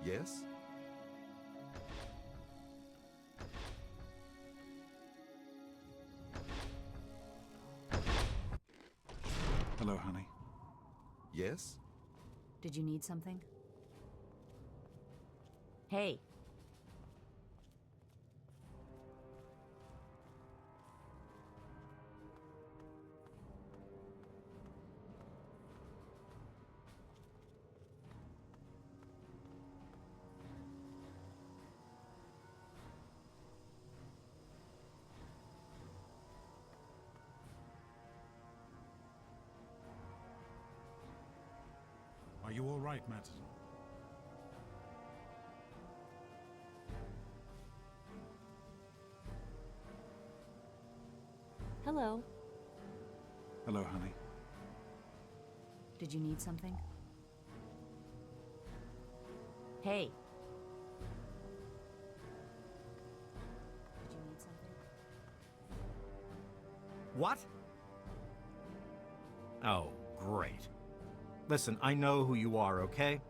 Yes? Hello, honey. Yes? Did you need something? Hey. Are you all right, Madison? Hello. Hello, honey. Did you need something? Hey. Did you need something? What? Oh, great. Listen, I know who you are, okay?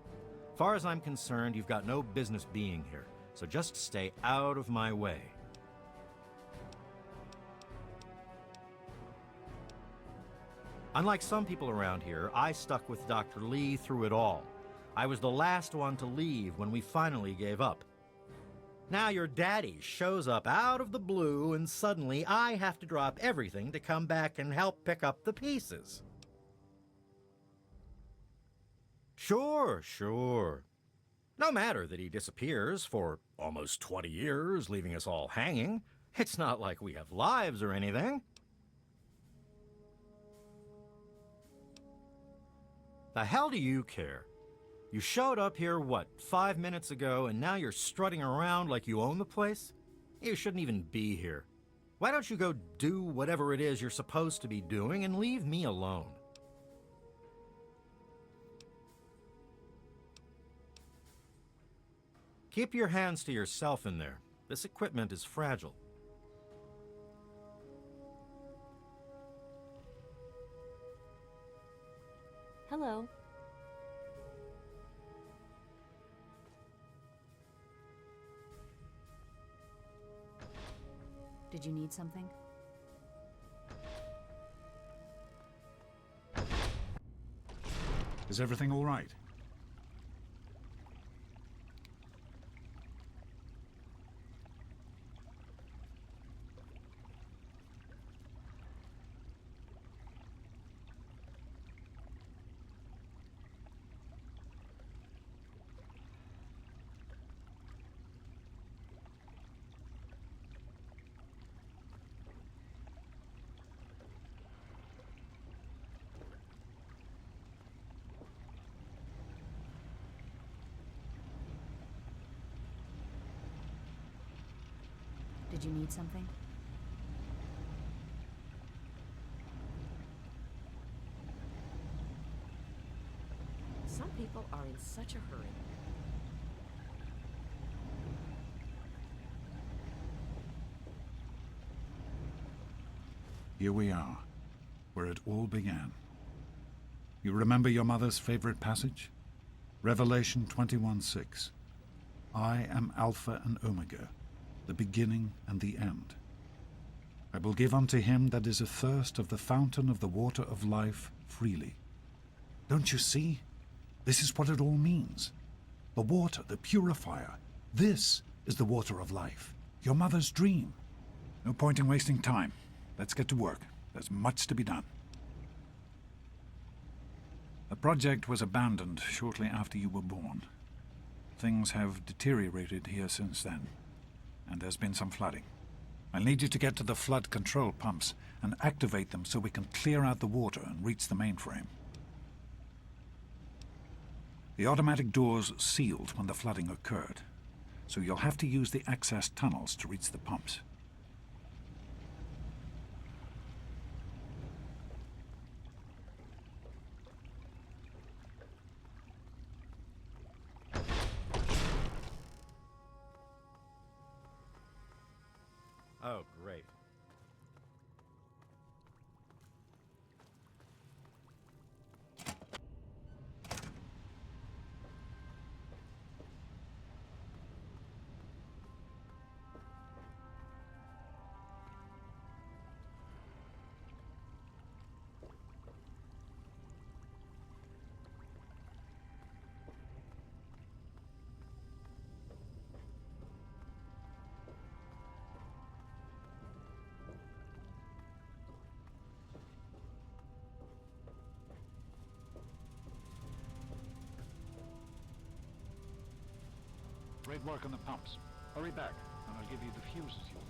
Far as I'm concerned, you've got no business being here, so just stay out of my way. Unlike some people around here, I stuck with Dr. Lee through it all. I was the last one to leave when we finally gave up. Now your daddy shows up out of the blue and suddenly I have to drop everything to come back and help pick up the pieces. Sure. No matter that he disappears for almost 20 years, leaving us all hanging. It's not like we have lives or anything. The hell do you care? You showed up here, what, 5 minutes ago, and now you're strutting around like you own the place? You shouldn't even be here. Why don't you go do whatever it is you're supposed to be doing and leave me alone? Keep your hands to yourself in there. This equipment is fragile. Hello. Did you need something? Is everything all right? Did you need something? Some people are in such a hurry. Here we are, where it all began. You remember your mother's favorite passage? Revelation 21:6. I am Alpha and Omega, the beginning and the end. I will give unto him that is athirst of the fountain of the water of life freely. Don't you see? This is what it all means. The water, the purifier. This is the water of life. Your mother's dream. No point in wasting time. Let's get to work. There's much to be done. The project was abandoned shortly after you were born. Things have deteriorated here since then, and there's been some flooding. I'll need you to get to the flood control pumps and activate them so we can clear out the water and reach the mainframe. The automatic doors sealed when the flooding occurred, so you'll have to use the access tunnels to reach the pumps. Oh, great. Great work on the pumps. Hurry back, and I'll give you the fuses you need.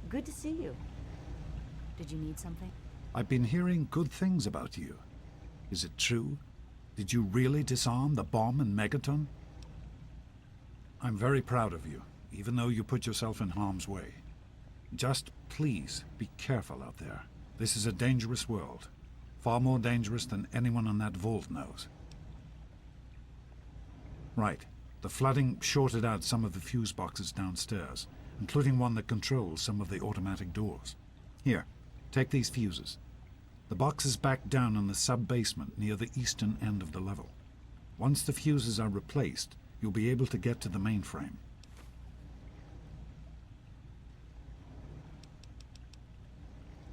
Good to see you. Did you need something? I've been hearing good things about you. Is it true? Did you really disarm the bomb and megaton? I'm very proud of you, even though you put yourself in harm's way. Just please be careful out there. This is a dangerous world. Far more dangerous than anyone on that vault knows. Right. The flooding shorted out some of the fuse boxes downstairs, including one that controls some of the automatic doors. Here, take these fuses. The box is back down in the sub-basement near the eastern end of the level. Once the fuses are replaced, you'll be able to get to the mainframe.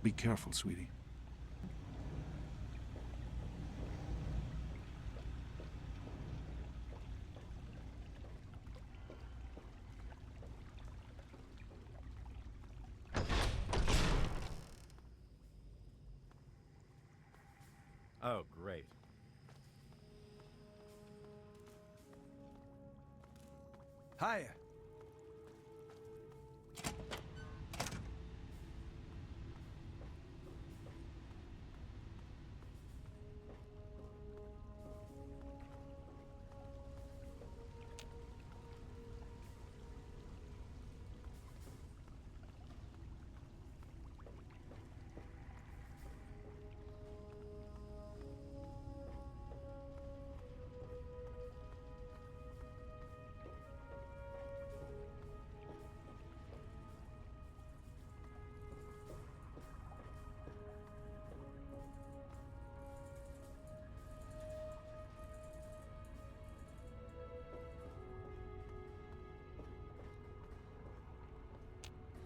Be careful, sweetie. Oh, great. Hiya.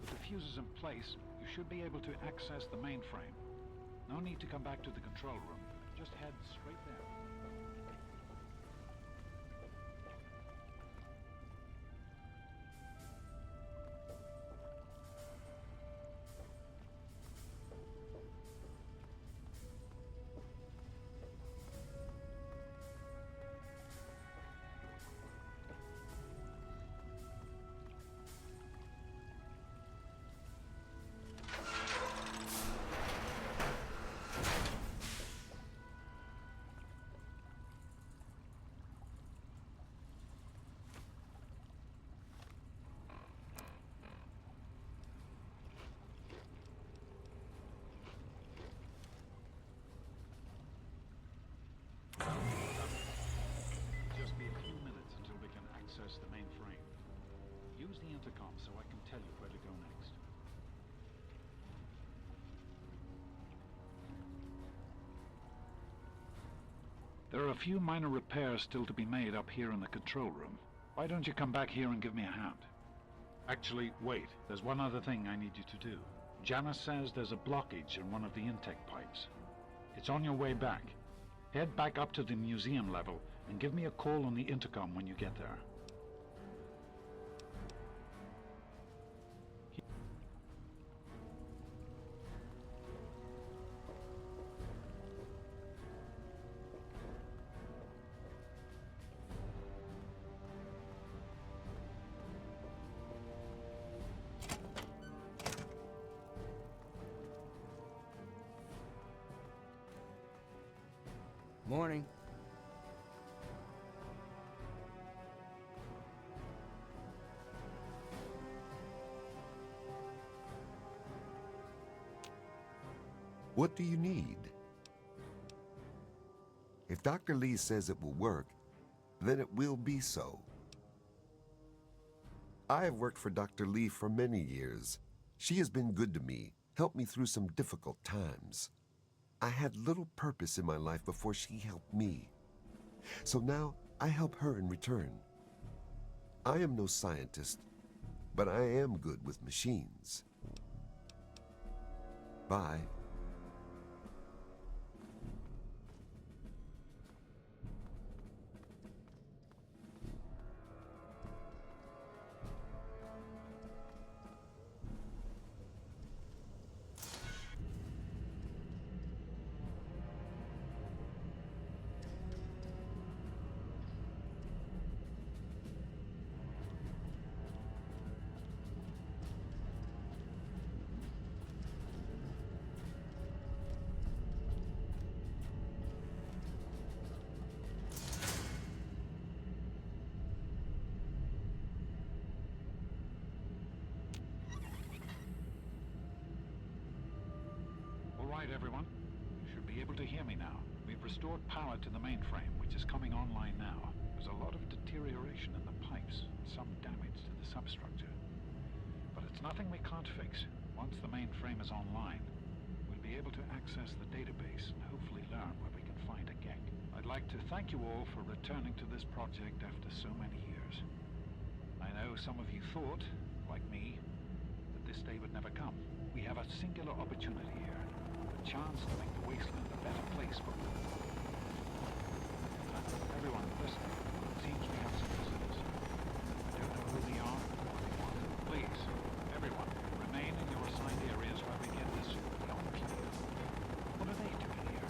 With the fuses in place, you should be able to access the mainframe. No need to come back to the control room. Just head straight there. Just be a few minutes until we can access the mainframe. Use the intercom so I can tell you where to go next. There are a few minor repairs still to be made up here in the control room. Why don't you come back here and give me a hand? Actually, wait. There's one other thing I need you to do. Janice says there's a blockage in one of the intake pipes. It's on your way back. Head back up to the museum level and give me a call on the intercom when you get there. Morning. What do you need? If Dr. Lee says it will work, then it will be so. I have worked for Dr. Lee for many years. She has been good to me, helped me through some difficult times. I had little purpose in my life before she helped me. So now I help her in return. I am no scientist, but I am good with machines. Bye. All right, everyone. You should be able to hear me now. We've restored power to the mainframe, which is coming online now. There's a lot of deterioration in the pipes, and some damage to the substructure. But it's nothing we can't fix. Once the mainframe is online, we'll be able to access the database and hopefully learn where we can find a G.E.C.K. I'd like to thank you all for returning to this project after so many years. I know some of you thought, like me, that this day would never come. We have a singular opportunity here. The chance to make the wasteland a better place for all. Everyone, listen. It seems we have some visitors. I don't know who they are or what they want. Please, everyone, remain in your assigned areas while we get this the Enclave. What are they doing here?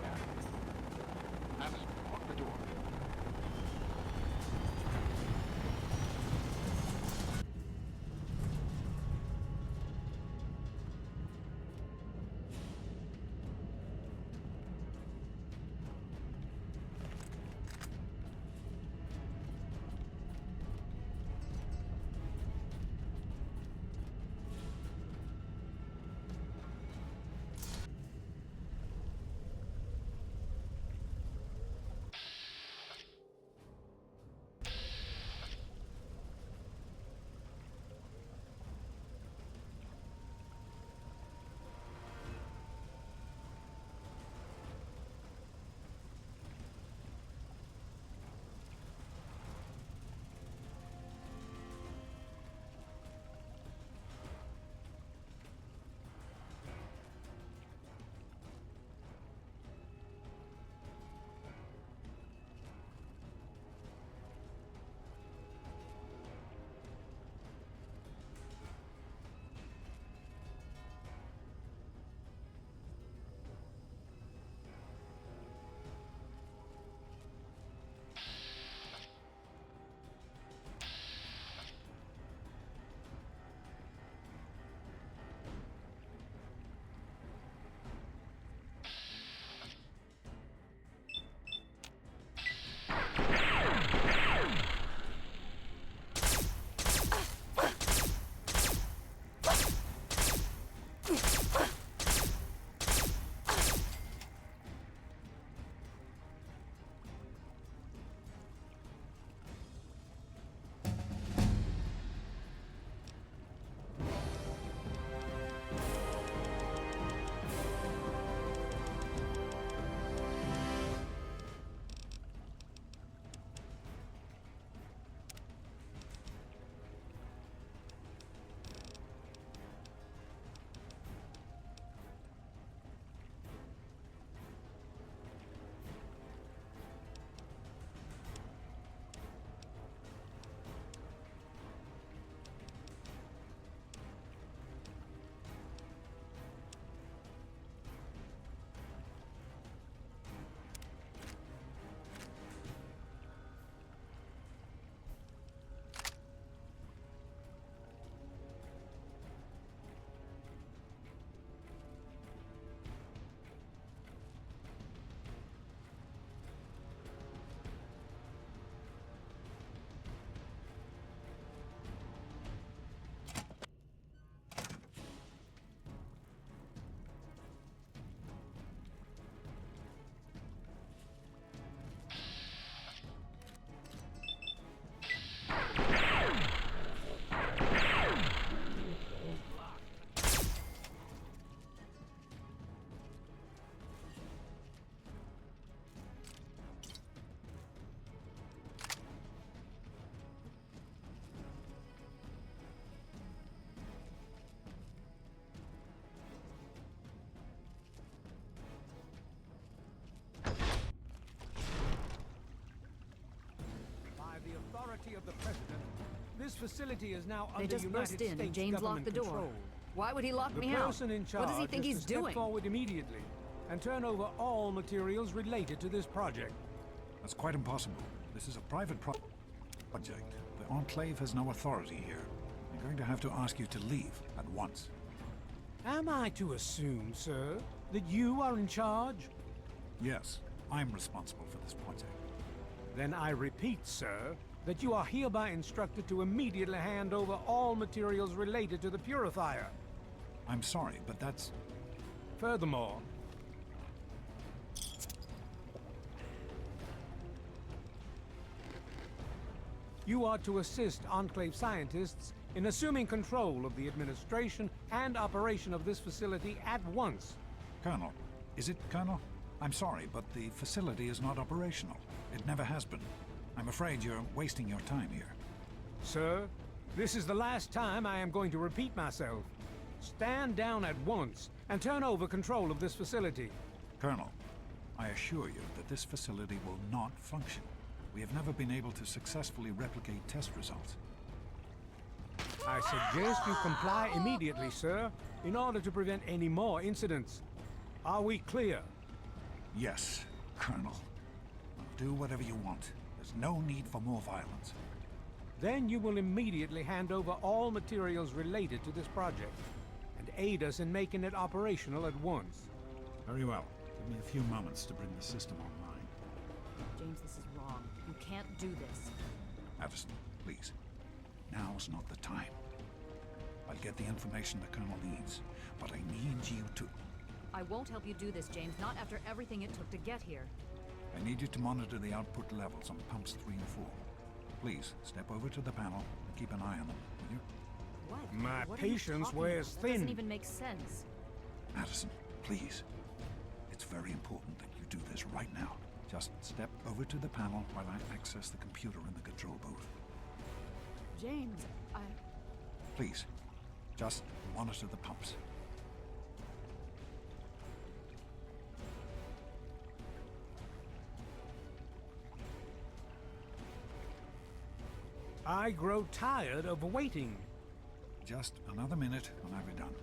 Where? Madison, lock the door. the President, this facility is now They under just United burst in States and James locked government the door. control. Why would he lock The me out? person in charge What does he think is he's to step doing? forward immediately and turn over all materials related to this project. That's quite impossible. This is a private project. The Enclave has no authority here. I'm going to have to ask you to leave at once. Am I to assume, sir, that you are in charge? Yes, I'm responsible for this project. Then I repeat, sir, that you are hereby instructed to immediately hand over all materials related to the purifier. I'm sorry, but that's... Furthermore, you are to assist Enclave scientists in assuming control of the administration and operation of this facility at once. Colonel. Is it, Colonel? I'm sorry, but the facility is not operational. It never has been. I'm afraid you're wasting your time here. Sir, this is the last time I am going to repeat myself. Stand down at once and turn over control of this facility. Colonel, I assure you that this facility will not function. We have never been able to successfully replicate test results. I suggest you comply immediately, sir, in order to prevent any more incidents. Are we clear? Yes, Colonel. I'll do whatever you want. There's no need for more violence. Then you will immediately hand over all materials related to this project and aid us in making it operational at once. Very well. Give me a few moments to bring the system online. James, this is wrong. You can't do this. Addison, please. Now's not the time. I'll get the information the Colonel needs, but I need you to... I won't help you do this, James, not after everything it took to get here. I need you to monitor the output levels on pumps 3 and 4. Please, step over to the panel and keep an eye on them, will you? What? My What are you patience talking wears about? That doesn't thin. even make sense. Addison, please. It's very important that you do this right now. Just step over to the panel while I access the computer in the control booth. James, Please, just monitor the pumps. I grow tired of waiting. Just another minute and I'll be done.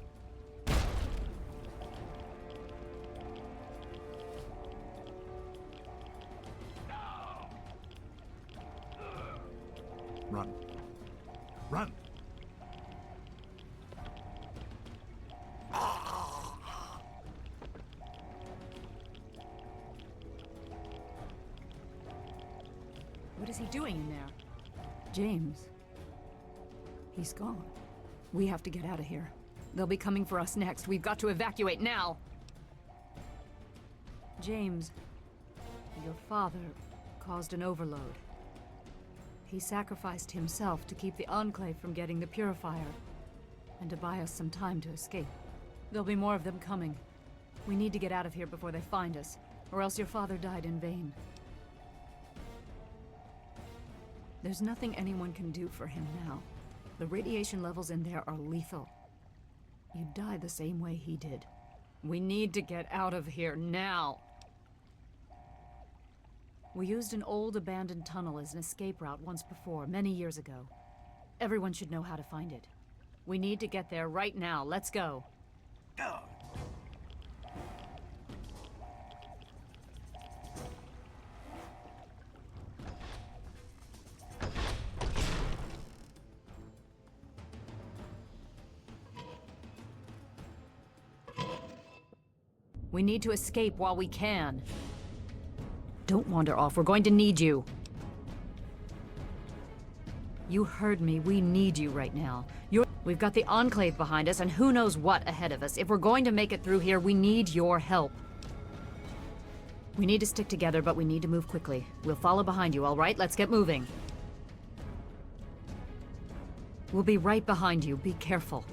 Run. Run! what is he doing in there? James. He's gone. We have to get out of here. They'll be coming for us next. We've got to evacuate now! James, your father caused an overload. He sacrificed himself to keep the Enclave from getting the purifier, and to buy us some time to escape. There'll be more of them coming. We need to get out of here before they find us, or else your father died in vain. There's nothing anyone can do for him now. The radiation levels in there are lethal. You'd die the same way he did. We need to get out of here now! We used an old abandoned tunnel as an escape route once before, many years ago. Everyone should know how to find it. We need to get there right now. Let's go. We need to escape while we can. Don't wander off. We're going to need you. You heard me. We need you right now. We've got the Enclave behind us, and who knows what ahead of us. If we're going to make it through here, we need your help. We need to stick together, but we need to move quickly. We'll follow behind you, all right? Let's get moving. We'll be right behind you. Be careful.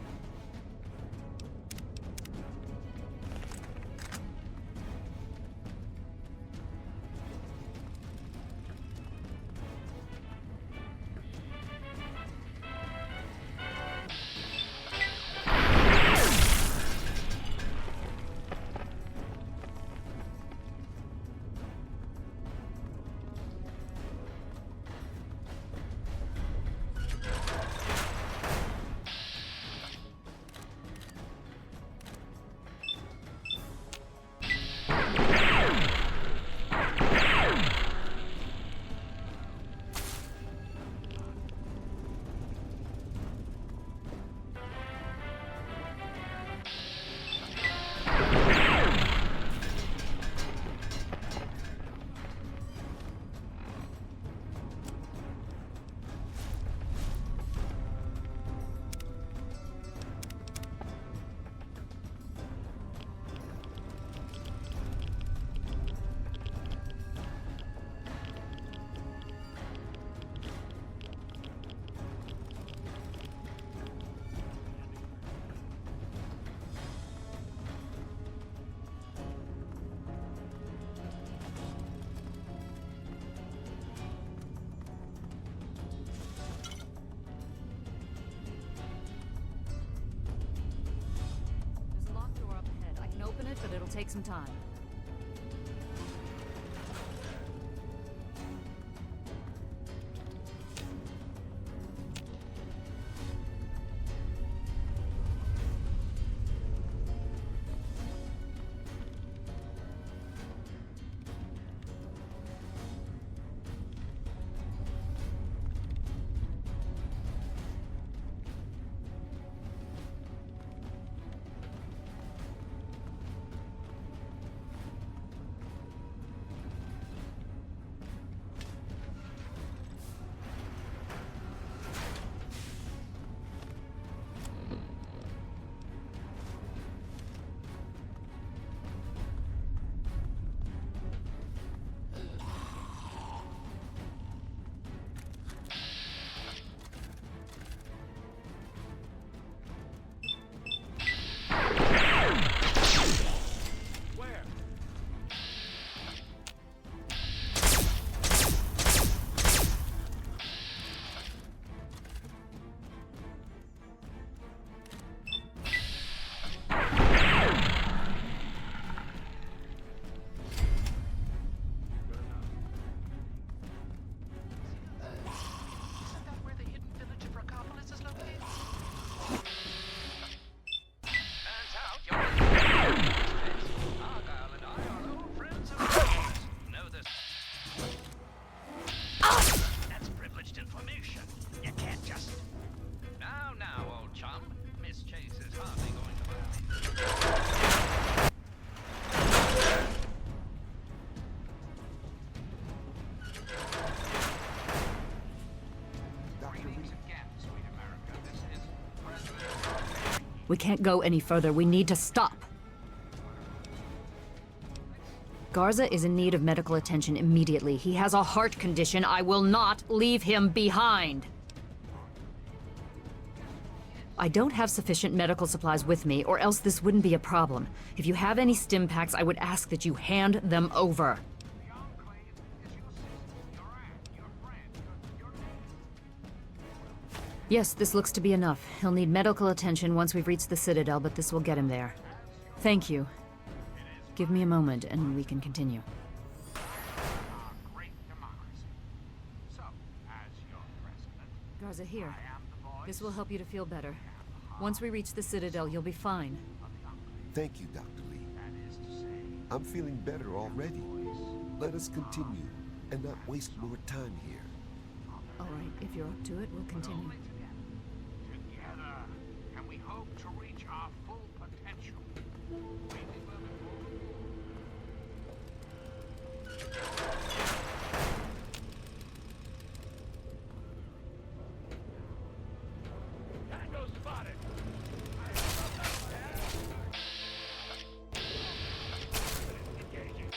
it, but it'll take some time. We can't go any further. We need to stop. Garza is in need of medical attention immediately. He has a heart condition. I will not leave him behind. I don't have sufficient medical supplies with me, or else this wouldn't be a problem. If you have any stim packs, I would ask that you hand them over. Yes, this looks to be enough. He'll need medical attention once we've reached the Citadel, but this will get him there. Thank you. Give me a moment, and we can continue. Garza, here. This will help you to feel better. Once we reach the Citadel, you'll be fine. Thank you, Dr. Lee. I'm feeling better already. Let us continue, and not waste more time here. All right, if you're up to it, we'll continue. Together, and we hope to reach our full potential. Tango spotted! Engaging.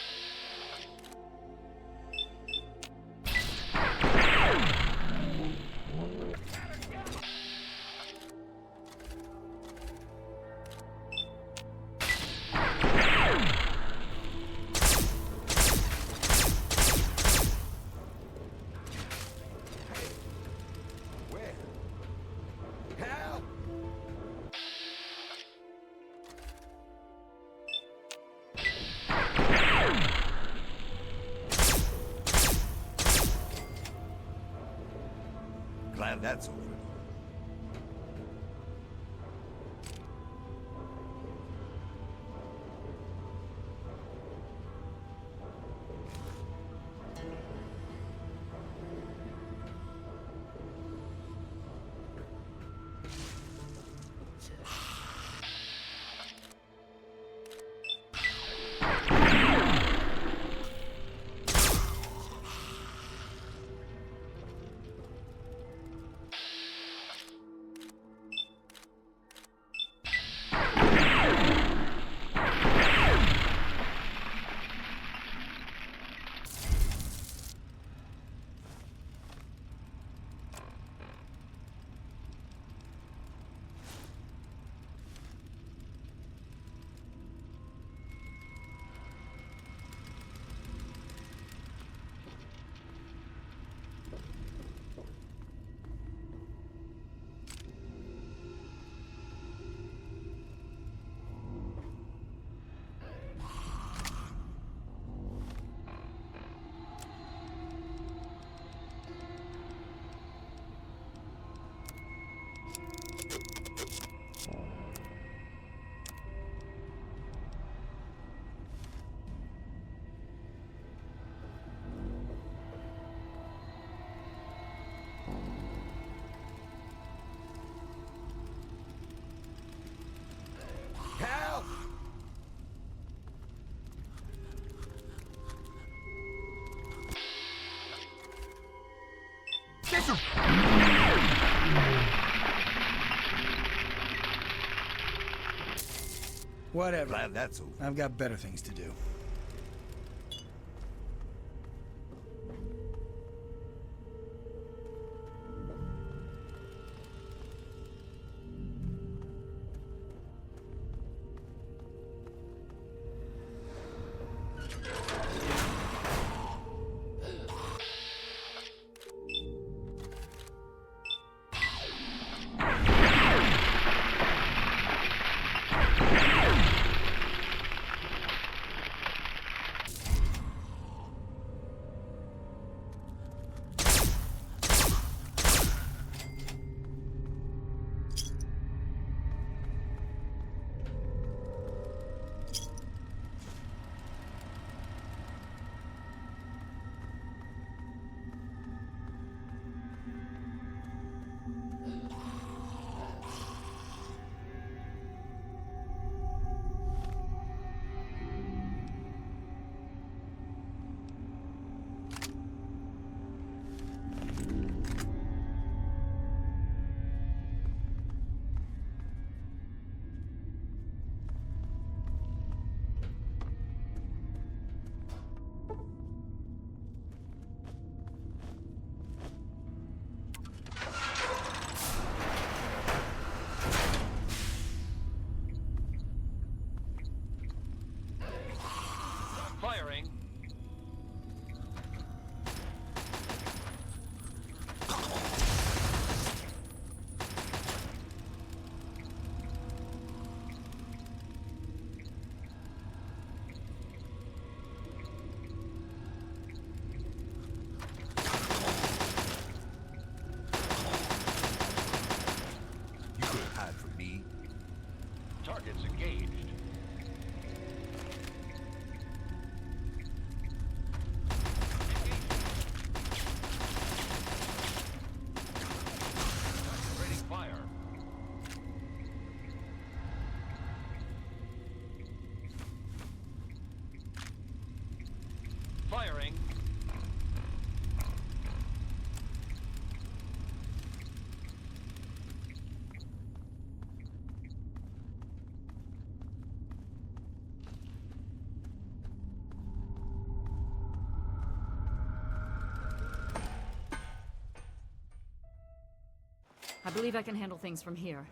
Glad that's over. Whatever. Glad that's over. I've got better things to do. Firing. You couldn't hide from me. Targets engaged. Ready, fire. Firing. I believe I can handle things from here.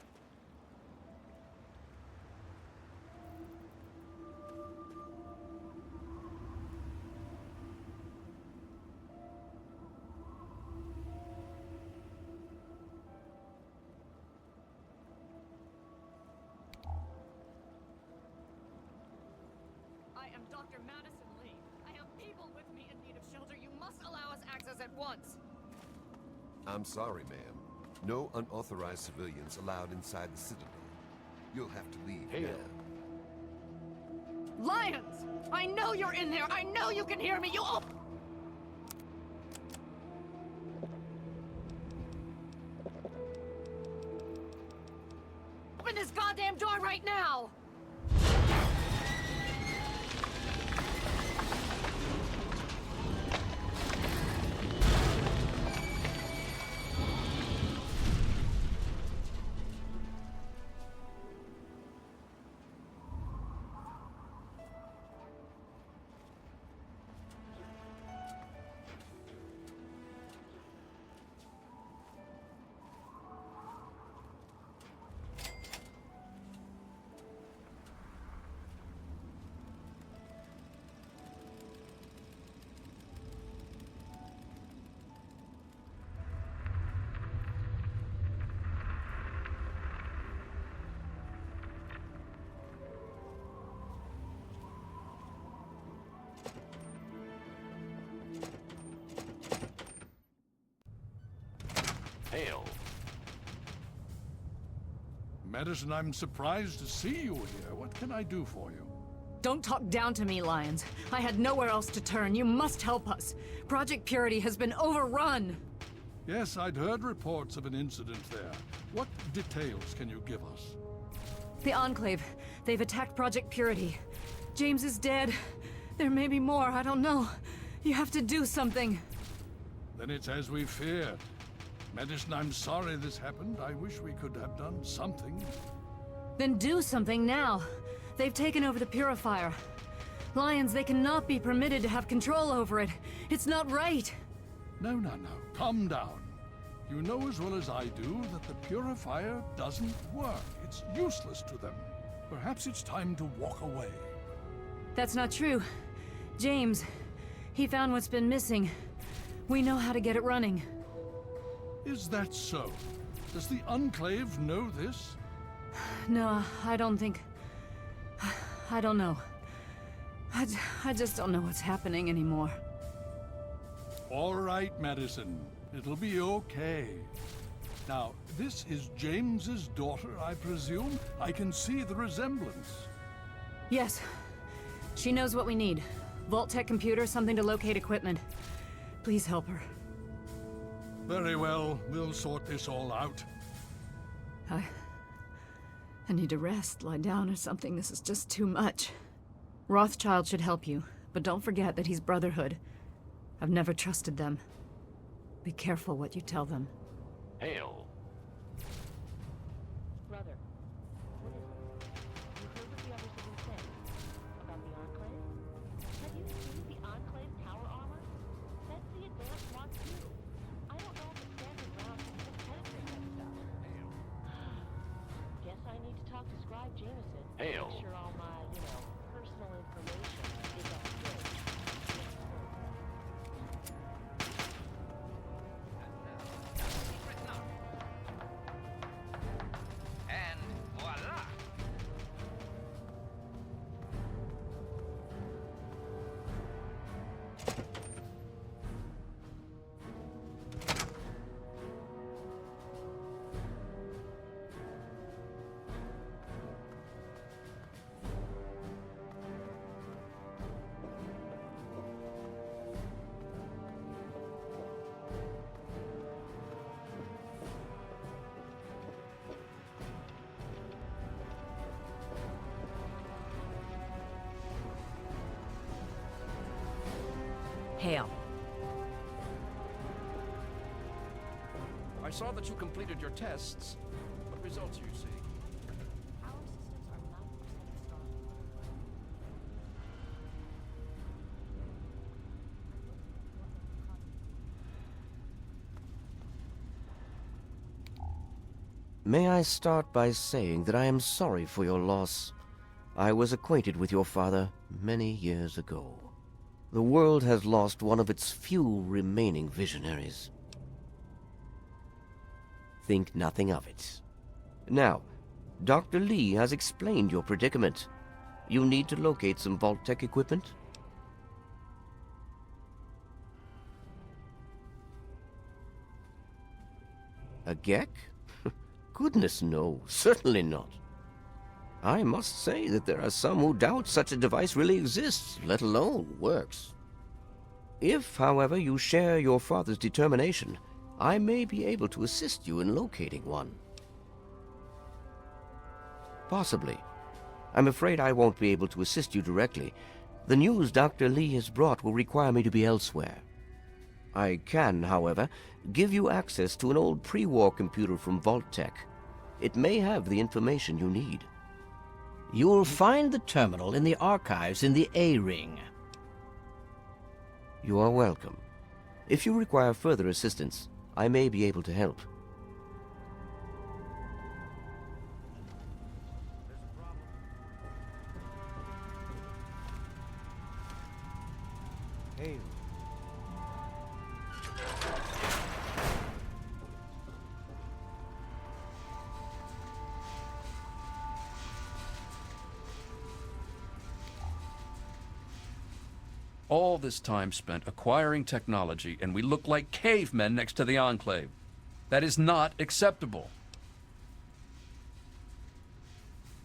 I am Dr. Madison Lee. I have people with me in need of shelter. You must allow us access at once. I'm sorry, ma'am. No unauthorized civilians allowed inside the Citadel. You'll have to leave Hail. now. Lions! I know you're in there! I know you can hear me! You open this goddamn door right now! Hail. Madison, I'm surprised to see you here. What can I do for you? Don't talk down to me, Lions. I had nowhere else to turn. You must help us. Project Purity has been overrun. Yes, I'd heard reports of an incident there. What details can you give us? The Enclave. They've attacked Project Purity. James is dead. There may be more, I don't know. You have to do something. Then it's as we feared. Medicine, I'm sorry this happened. I wish we could have done something. Then do something now. They've taken over the purifier. Lions, they cannot be permitted to have control over it. It's not right. No. Calm down. You know as well as I do that the purifier doesn't work. It's useless to them. Perhaps it's time to walk away. That's not true. James, he found what's been missing. We know how to get it running. Is that so? Does the Enclave know this? No, I don't think... I don't know. I just don't know what's happening anymore. All right, Madison. It'll be okay. Now, this is James's daughter, I presume? I can see the resemblance. Yes. She knows what we need. Vault-Tec computer, something to locate equipment. Please help her. Very well. We'll sort this all out. I need to rest, lie down or something. This is just too much. Rothschild should help you, but don't forget that he's Brotherhood. I've never trusted them. Be careful what you tell them. Hail. Brother, what is it? You heard what the others have been saying about the Enclave? Have you seen the Enclave power armor? That's the advanced Mark II. I don't know if it stands around to even penetrate that stuff. Guess I need to talk to Scribe Jameson. Hail. Make sure all my, personal information is up to date. And voila! Hail. I saw that you completed your tests. What results are you seeing? Our systems are 90% installed. May I start by saying that I am sorry for your loss. I was acquainted with your father many years ago. The world has lost one of its few remaining visionaries. Think nothing of it. Now, Dr. Lee has explained your predicament. You need to locate some Vault-Tec equipment? A G.E.C.K? Goodness no, certainly not. I must say that there are some who doubt such a device really exists, let alone works. If, however, you share your father's determination, I may be able to assist you in locating one. Possibly. I'm afraid I won't be able to assist you directly. The news Dr. Lee has brought will require me to be elsewhere. I can, however, give you access to an old pre-war computer from Vault-Tec. It may have the information you need. You'll find the terminal in the archives in the A-Ring. You are welcome. If you require further assistance, I may be able to help. Hey. All this time spent acquiring technology, and we look like cavemen next to the Enclave. That is not acceptable.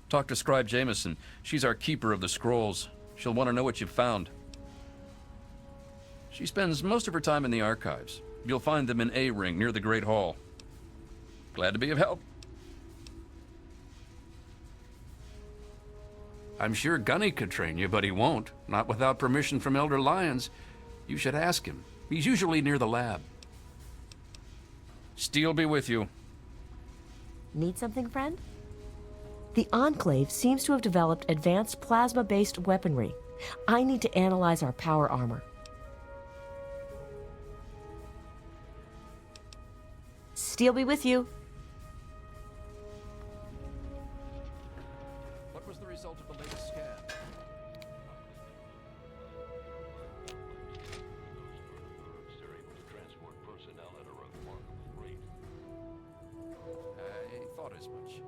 Talk to Scribe Jameson. She's our keeper of the scrolls. She'll want to know what you've found. She spends most of her time in the archives. You'll find them in A-Ring near the Great Hall. Glad to be of help. I'm sure Gunny could train you, but he won't. Not without permission from Elder Lyons. You should ask him. He's usually near the lab. Steel be with you. Need something, friend? The Enclave seems to have developed advanced plasma-based weaponry. I need to analyze our power armor. Steel be with you. What was the result of the latest scan? They're able to transport personnel at a remarkable rate. I thought as much.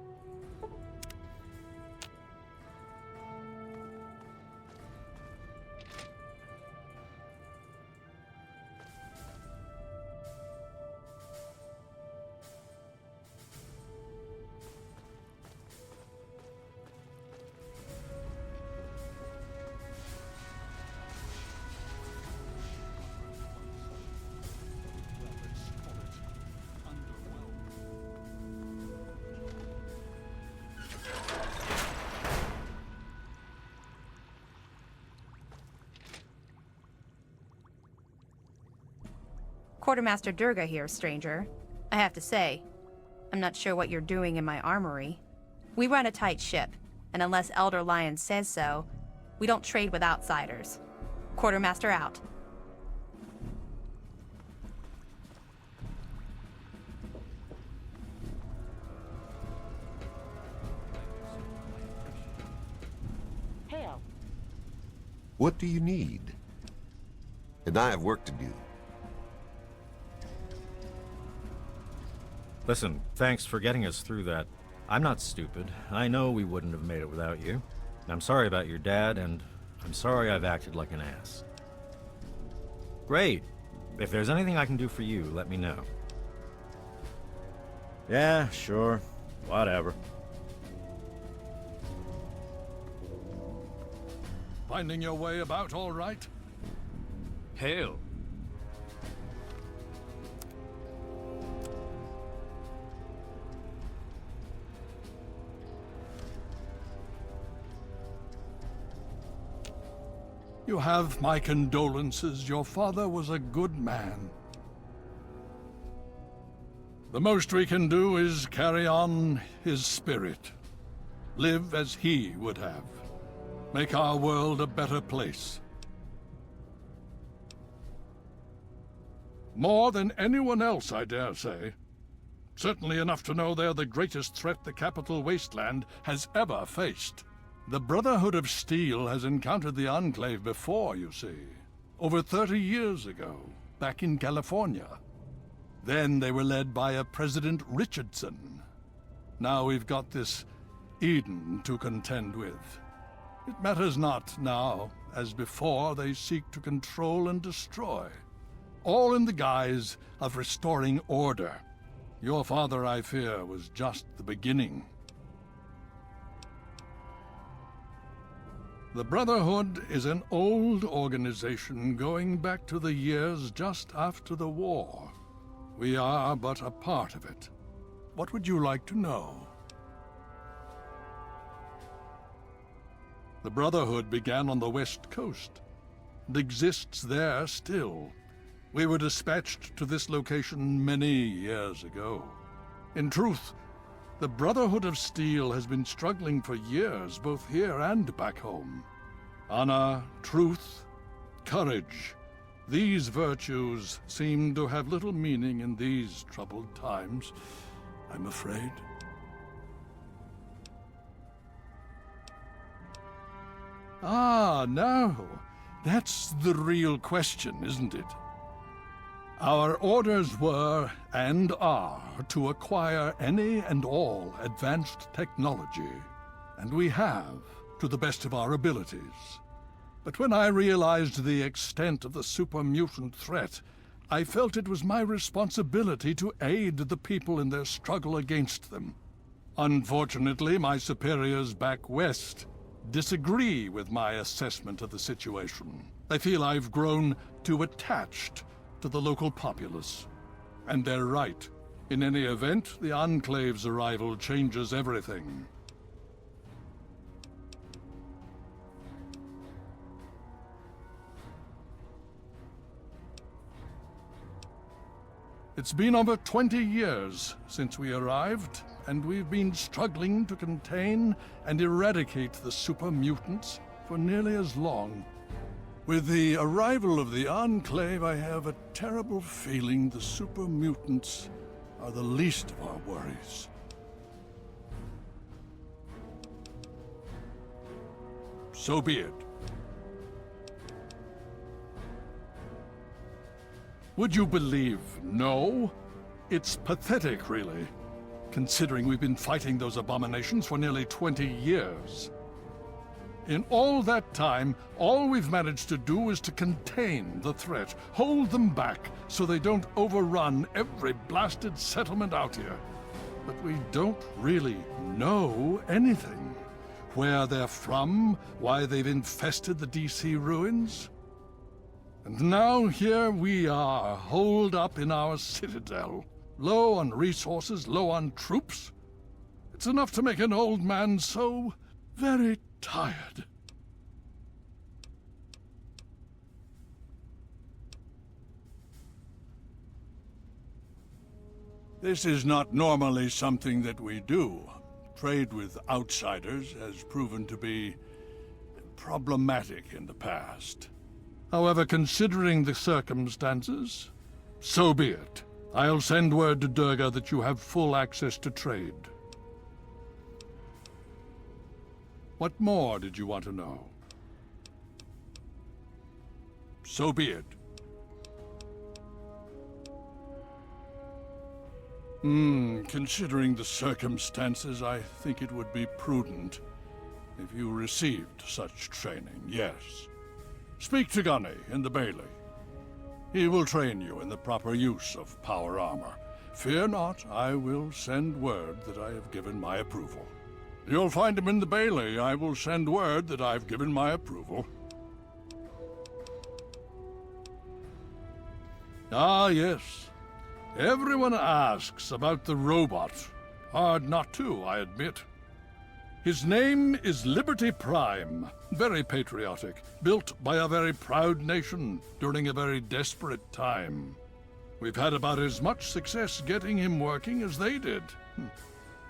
Quartermaster Durga here, stranger. I have to say, I'm not sure what you're doing in my armory. We run a tight ship, and unless Elder Lion says so, we don't trade with outsiders. Quartermaster out. Hail. What do you need? And I have work to do. Listen, thanks for getting us through that. I'm not stupid. I know we wouldn't have made it without you. I'm sorry about your dad, and I'm sorry I've acted like an ass. Great. If there's anything I can do for you, let me know. Yeah, sure. Whatever. Finding your way about all right? Hail. You have my condolences. Your father was a good man. The most we can do is carry on his spirit. Live as he would have. Make our world a better place. More than anyone else, I dare say. Certainly enough to know they're the greatest threat the capital wasteland has ever faced. The Brotherhood of Seel has encountered the Enclave before, you see. Over 30 years ago, back in California. Then they were led by a President Richardson. Now we've got this Eden to contend with. It matters not now, as before they seek to control and destroy. All in the guise of restoring order. Your father, I fear, was just the beginning. The Brotherhood is an old organization going back to the years just after the war. We are but a part of it. What would you like to know? The Brotherhood began on the West Coast and exists there still. We were dispatched to this location many years ago. In truth, the Brotherhood of Seel has been struggling for years, both here and back home. Honor, truth, courage. These virtues seem to have little meaning in these troubled times, I'm afraid. Ah, now, that's the real question, isn't it? Our orders were, and are, to acquire any and all advanced technology, and we have, to the best of our abilities. But when I realized the extent of the super-mutant threat, I felt it was my responsibility to aid the people in their struggle against them. Unfortunately, my superiors back west disagree with my assessment of the situation. They feel I've grown too attached to the local populace. And they're right. In any event, the Enclave's arrival changes everything. It's been over 20 years since we arrived, and we've been struggling to contain and eradicate the super mutants for nearly as long. With the arrival of the Enclave, I have a terrible feeling the super mutants are the least of our worries. So be it. Would you believe no? It's pathetic, really, considering we've been fighting those abominations for nearly 20 years. In all that time, all we've managed to do is to contain the threat, hold them back so they don't overrun every blasted settlement out here. But we don't really know anything. Where they're from, why they've infested the DC ruins. And now here we are, holed up in our Citidel, low on resources, low on troops. It's enough to make an old man so very tired. This is not normally something that we do. Trade with outsiders has proven to be problematic in the past. However, considering the circumstances, so be it. I'll send word to Durga that you have full access to trade. What more did you want to know? So be it. Considering the circumstances, I think it would be prudent if you received such training, yes. Speak to Gunny in the Bailey. He will train you in the proper use of power armor. Fear not, I will send word that I have given my approval. You'll find him in the Bailey. I will send word that I've given my approval. Ah, yes. Everyone asks about the robot. Hard not to, I admit. His name is Liberty Prime. Very patriotic. Built by a very proud nation during a very desperate time. We've had about as much success getting him working as they did.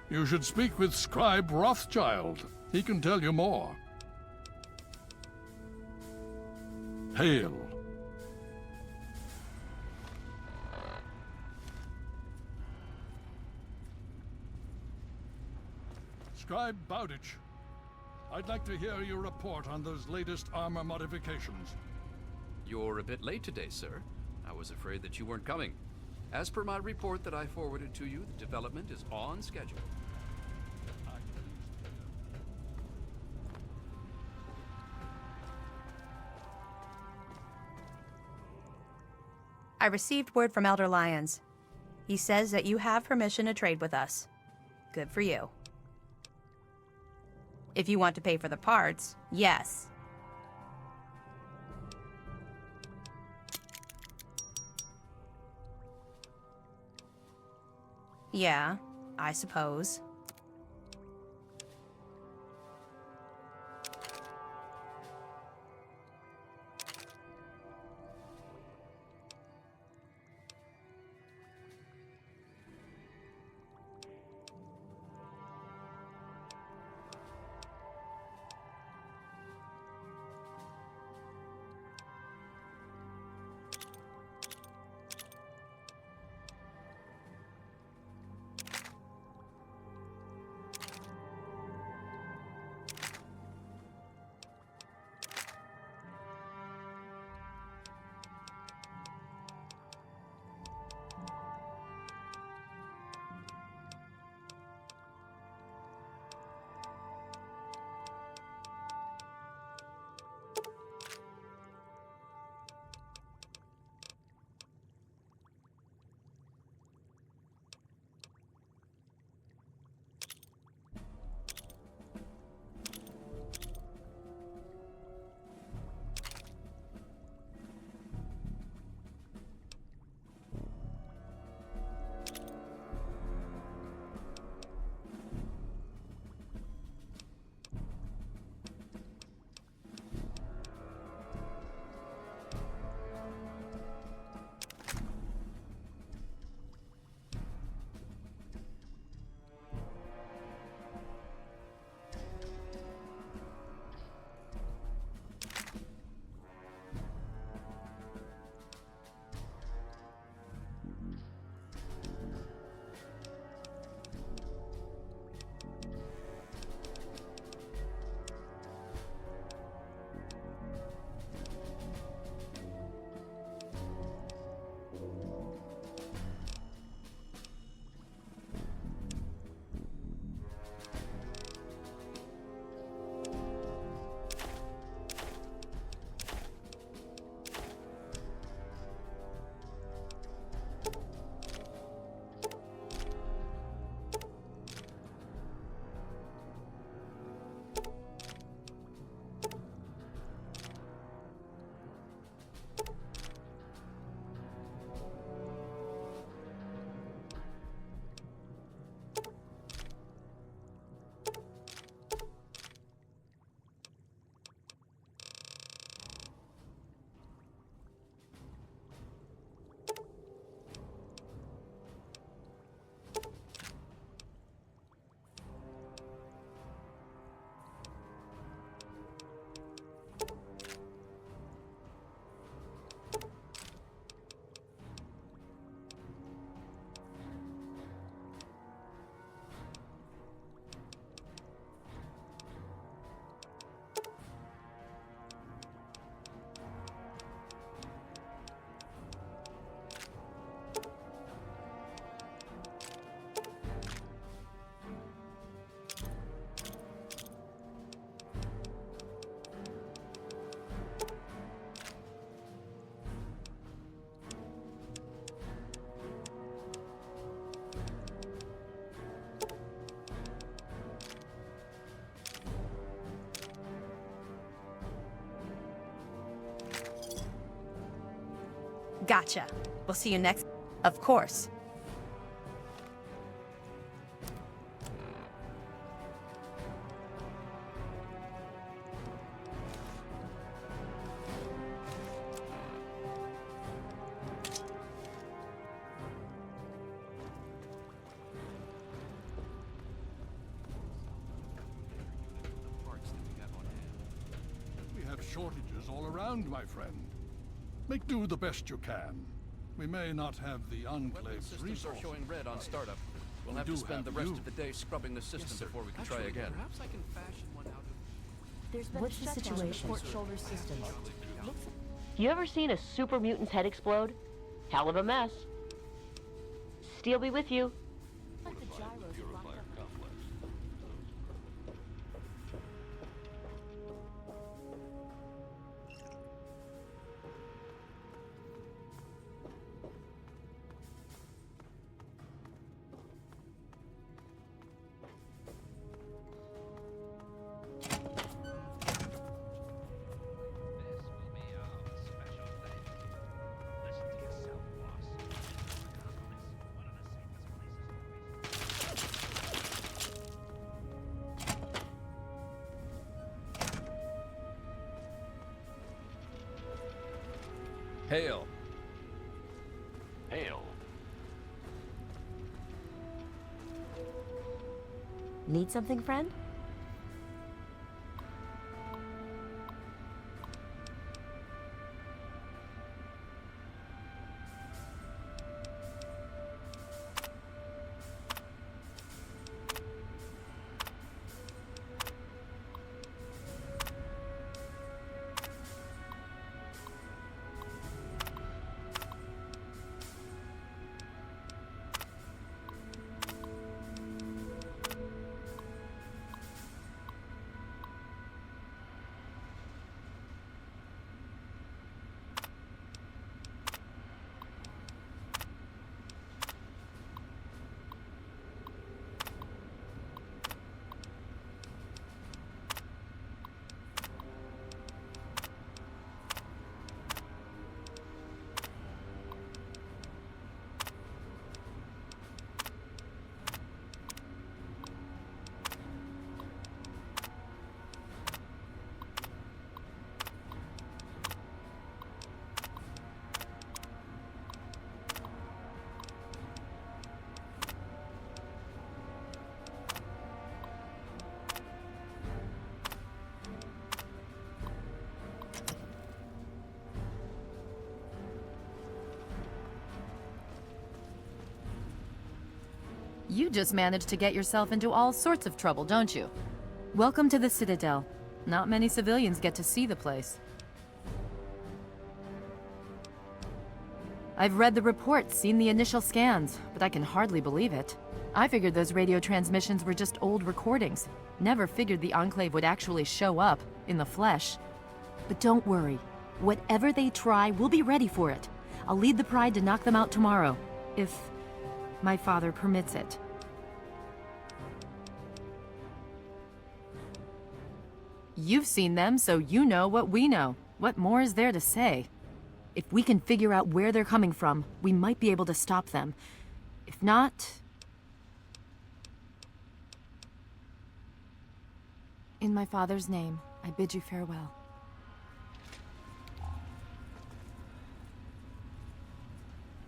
You should speak with Scribe Rothschild. He can tell you more. Hail. Scribe Bowditch, I'd like to hear your report on those latest armor modifications. You're a bit late today, sir. I was afraid that you weren't coming. As per my report that I forwarded to you, the development is on schedule. I received word from Elder Lyons. He says that you have permission to trade with us. Good for you. If you want to pay for the parts, yes. Yeah, I suppose. Gotcha. We'll see you next. Of course. We have shortages all around, my friend. Make do the best you can. We may not have the Enclave's Systems resources. are showing red on startup. We'll We have to do spend have the rest you. of the day scrubbing the system before we can try again. Perhaps I can fashion one out of... There's been What's a the shutdown situation? in the port shoulder systems. Looks- You ever seen a super mutant's head explode? Hell of a mess. Steel be with you. like the gyros are locked Purifier up. complex. This will be our special day. Listen to yourself, boss. One of the safest places. Hail. Hail. Need something, friend? You just managed to get yourself into all sorts of trouble, don't you? Welcome to the Citidel. Not many civilians get to see the place. I've read the reports, seen the initial scans, but I can hardly believe it. I figured those radio transmissions were just old recordings. Never figured the Enclave would actually show up, in the flesh. But don't worry. Whatever they try, we'll be ready for it. I'll lead the Pride to knock them out tomorrow, if my father permits it. You've seen them, so you know what we know. What more is there to say? If we can figure out where they're coming from, we might be able to stop them. If not... In my father's name, I bid you farewell.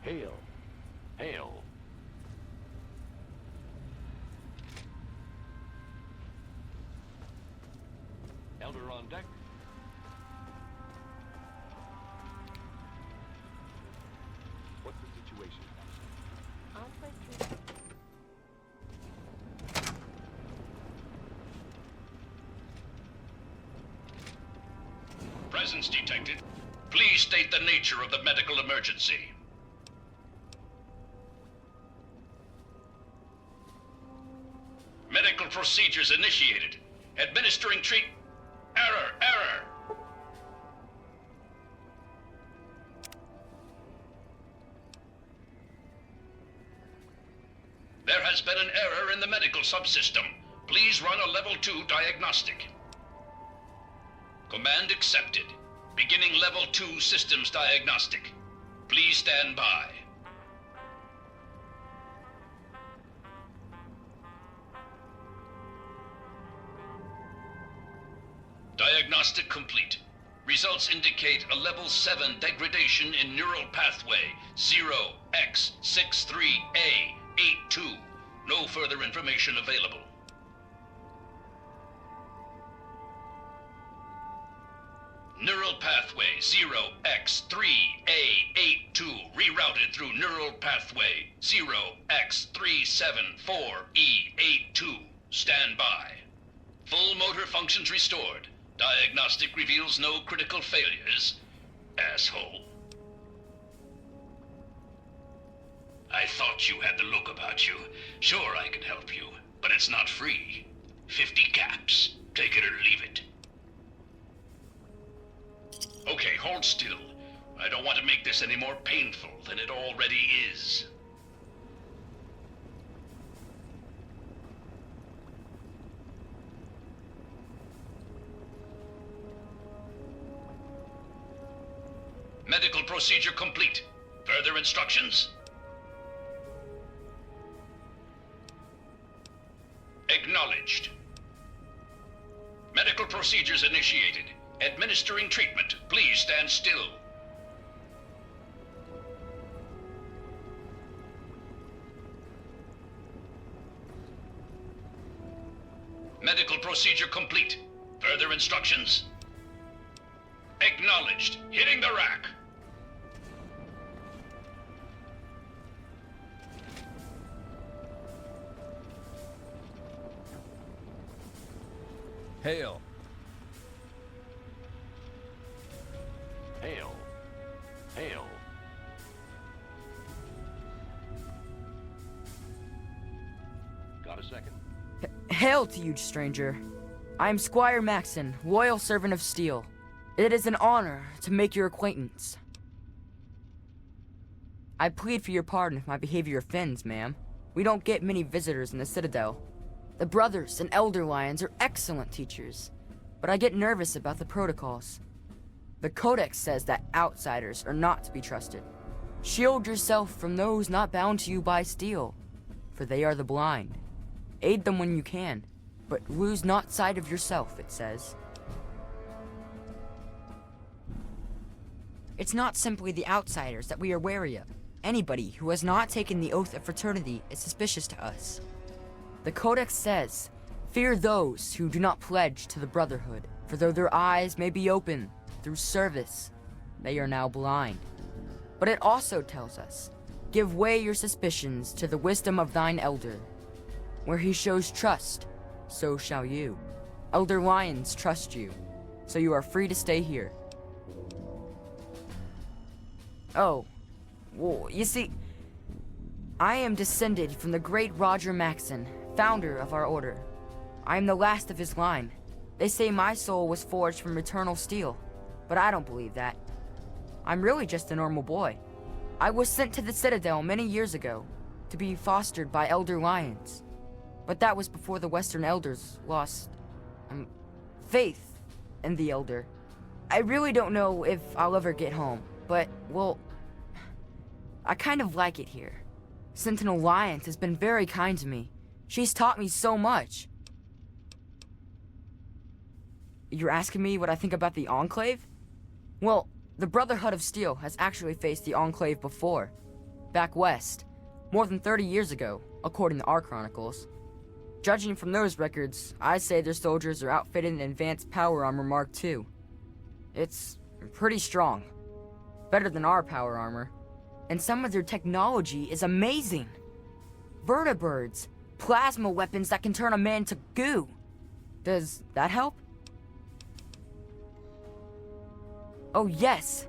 Hail. Hail. Elder on deck. What's the situation? Presence detected. Please state the nature of the medical emergency. Medical procedures initiated. Administering treat... Error! There has been an error in the medical subsystem. Please run a level 2 diagnostic. Command accepted. Beginning level 2 systems diagnostic. Please stand by. Diagnostic complete. Results indicate a level 7 degradation in neural pathway 0x63A82. No further information available. Neural pathway 0x3A82 rerouted through neural pathway 0x374E82. Stand by. Full motor functions restored. Diagnostic reveals no critical failures. Asshole. I thought you had the look about you. Sure, I can help you, but it's not free. 50 caps. Take it or leave it. Okay, hold still. I don't want to make this any more painful than it already is. Medical procedure complete. Further instructions? Acknowledged. Medical procedures initiated. Administering treatment. Please stand still. Medical procedure complete. Further instructions? Acknowledged. Hitting the rack. Hail. Hail. Hail. Got a second? Hail to you, stranger. I am Squire Maxon, loyal servant of Steel. It is an honor to make your acquaintance. I plead for your pardon if my behavior offends, ma'am. We don't get many visitors in the Citadel. The Brothers and Elder Lions are excellent teachers, but I get nervous about the protocols. The Codex says that outsiders are not to be trusted. Shield yourself from those not bound to you by steel, for they are the blind. Aid them when you can, but lose not sight of yourself, it says. It's not simply the outsiders that we are wary of. Anybody who has not taken the oath of fraternity is suspicious to us. The Codex says, fear those who do not pledge to the Brotherhood, for though their eyes may be open through service, they are now blind. But it also tells us, give way your suspicions to the wisdom of thine elder. Where he shows trust, so shall you. Elder Lions trust you, so you are free to stay here. Oh, well, you see, I am descended from the great Roger Maxon, founder of our order. I am the last of his line. They say my soul was forged from eternal steel, but I don't believe that. I'm really just a normal boy. I was sent to the Citadel many years ago, to be fostered by Elder Lions. But that was before the Western Elders lost, faith in the Elder. I really don't know if I'll ever get home, but, well, I kind of like it here. Sentinel Lions has been very kind to me. She's taught me so much. You're asking me what I think about the Enclave? Well, the Brotherhood of Seel has actually faced the Enclave before. Back west. More than 30 years ago, according to our chronicles. Judging from those records, I'd say their soldiers are outfitted in advanced power armor Mark II. It's pretty strong. Better than our power armor. And some of their technology is amazing. Vertibirds, plasma weapons that can turn a man to goo. Does that help? Oh yes,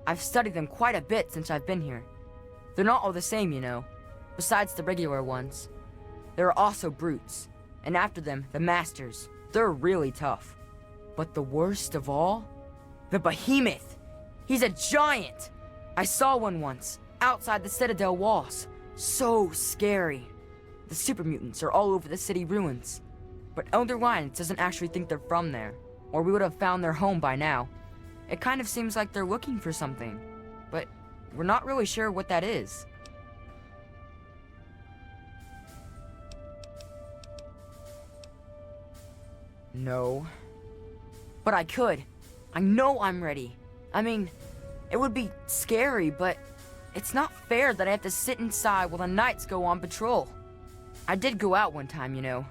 I've studied them quite a bit since I've been here. They're not all the same, you know, besides the regular ones. There are also brutes, and after them, the masters. They're really tough. But the worst of all? The behemoth! He's a giant! I saw one once, outside the Citadel walls. So scary. The super mutants are all over the city ruins. But Elder Lions doesn't actually think they're from there, or we would have found their home by now. It kind of seems like they're looking for something, but we're not really sure what that is. No. But I could. I know I'm ready. I mean, it would be scary, but it's not fair that I have to sit inside while the knights go on patrol. I did go out one time, you know.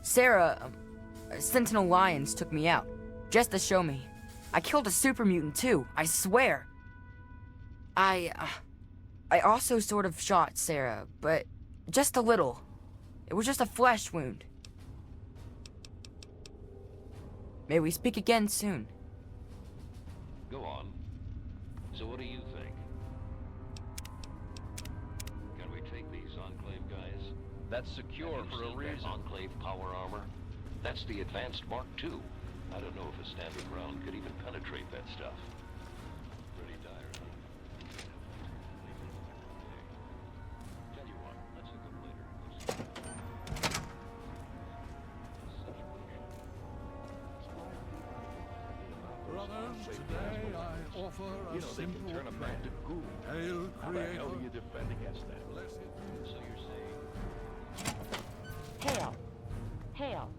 Sarah, Sentinel Lions took me out, just to show me. I killed a super mutant too, I swear. I also sort of shot Sarah, but just a little. It was just a flesh wound. May we speak again soon. Go on. So what do you think? Can we take these Enclave guys? That's secure for a reason. Enclave power armor? That's the advanced Mark II. I don't know if a standard round could even penetrate that stuff. Pretty dire, huh? Tell you what, let's look up later. Brothers, today I offer a simple prayer. Hail, Creator. How do you defend against that? Blessed. So you're saying... Hail. Hail.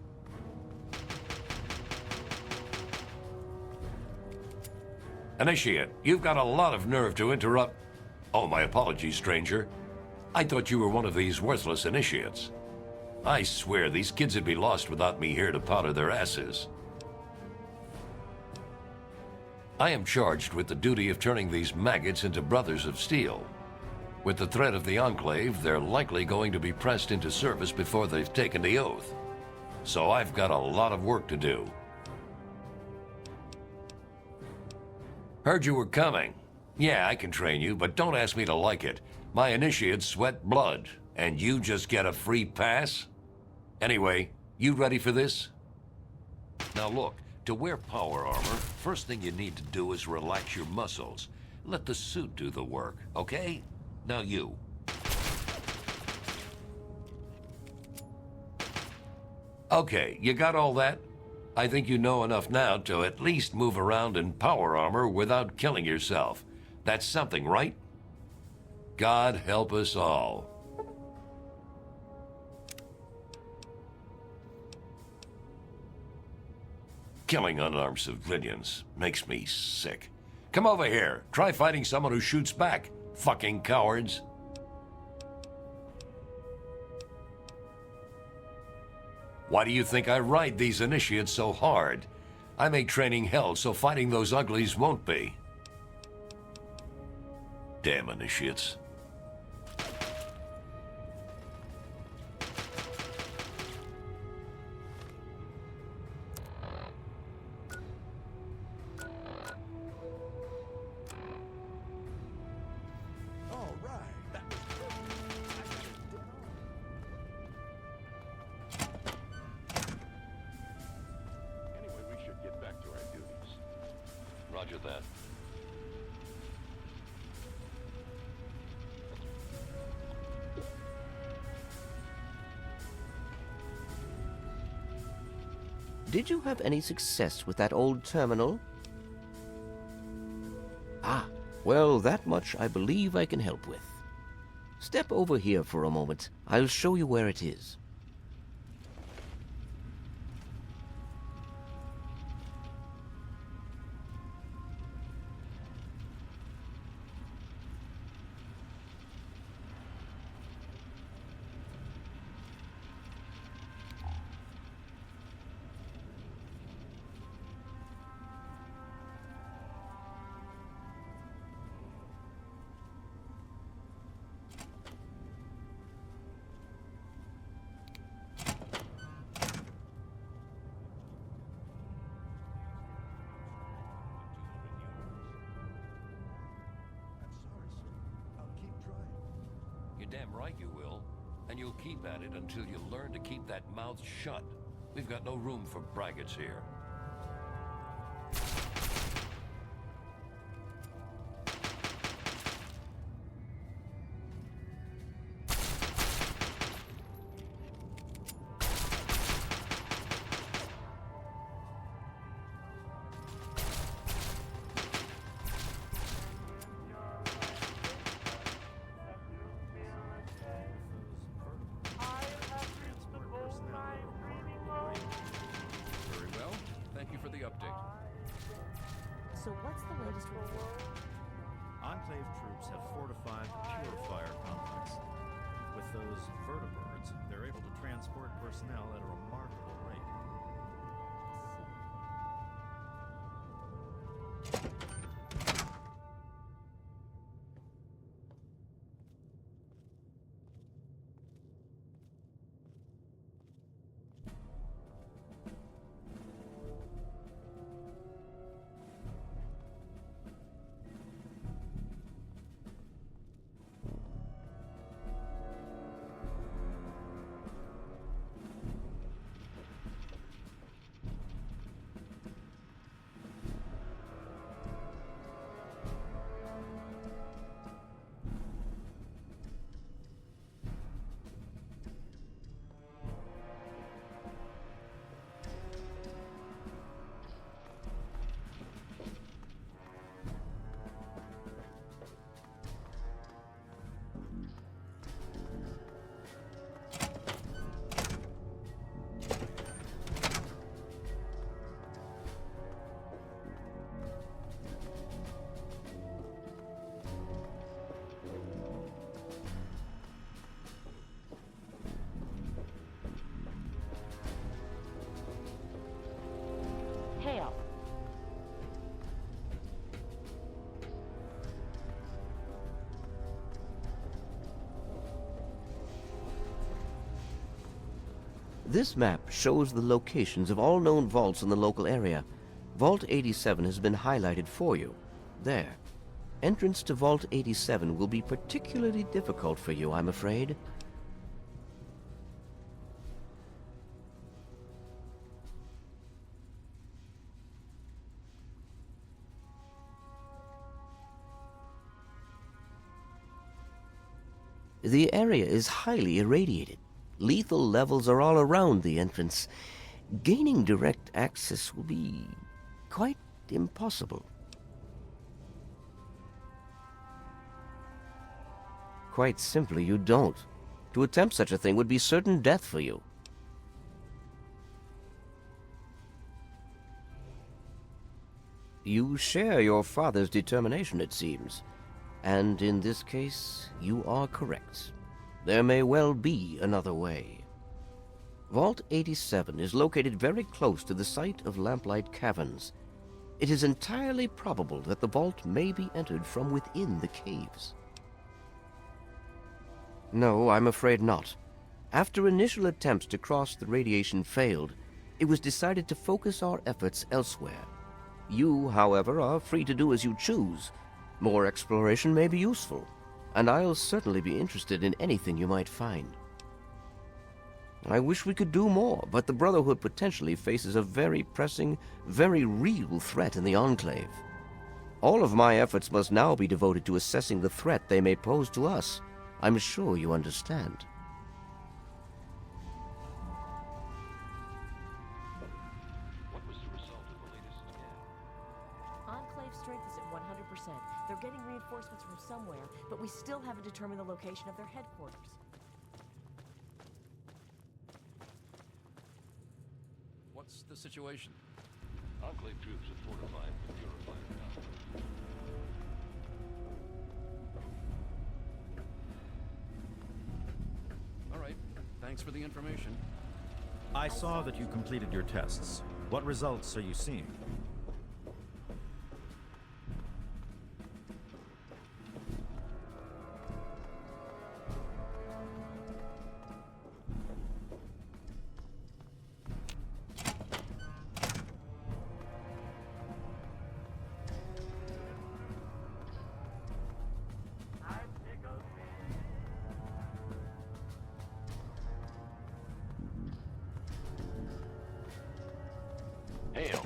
Initiate, you've got a lot of nerve to interrupt. Oh, my apologies, stranger. I thought you were one of these worthless initiates. I swear these kids would be lost without me here to powder their asses. I am charged with the duty of turning these maggots into Brothers of Steel. With the threat of the Enclave, they're likely going to be pressed into service before they've taken the oath. So I've got a lot of work to do. Heard you were coming. Yeah, I can train you, but don't ask me to like it. My initiates sweat blood, and you just get a free pass? Anyway, you ready for this? Now look, to wear power armor, first thing you need to do is relax your muscles. Let the suit do the work, okay? Now you. Okay, you got all that? I think you know enough now to at least move around in power armor without killing yourself. That's something, right? God help us all. Killing unarmed civilians makes me sick. Come over here. Try fighting someone who shoots back. Fucking cowards. Why do you think I ride these initiates so hard? I make training hell so fighting those uglies won't be. Damn initiates. Roger that. Did you have any success with that old terminal? Ah, well, that much I believe I can help with. Step over here for a moment. I'll show you where it is. You're damn right you will. And you'll keep at it until you learn to keep that mouth shut. We've got no room for braggarts here. So what's the latest report? Enclave troops have fortified the purifier complex. With those vertibirds, they're able to transport personnel at a remarkable rate. Hail. This map shows the locations of all known vaults in the local area. Vault 87 has been highlighted for you. There. Entrance to Vault 87 will be particularly difficult for you, I'm afraid. The area is highly irradiated. Lethal levels are all around the entrance. Gaining direct access will be quite impossible. Quite simply, you don't. To attempt such a thing would be certain death for you. You share your father's determination, it seems. And in this case, you are correct. There may well be another way. Vault 87 is located very close to the site of Lamplight Caverns. It is entirely probable that the vault may be entered from within the caves. No, I'm afraid not. After initial attempts to cross the radiation failed, it was decided to focus our efforts elsewhere. You, however, are free to do as you choose. More exploration may be useful, and I'll certainly be interested in anything you might find. I wish we could do more, but the Brotherhood potentially faces a very pressing, very real threat in the Enclave. All of my efforts must now be devoted to assessing the threat they may pose to us. I'm sure you understand. What was the result of the latest scan? Enclave strength is at 100%. They're getting reinforcements from somewhere, but we still haven't determined the location of their headquarters. What's the situation? Enclave troops have fortified the purifier complex. All right. Thanks for the information. I saw that you completed your tests. What results are you seeing? Hail.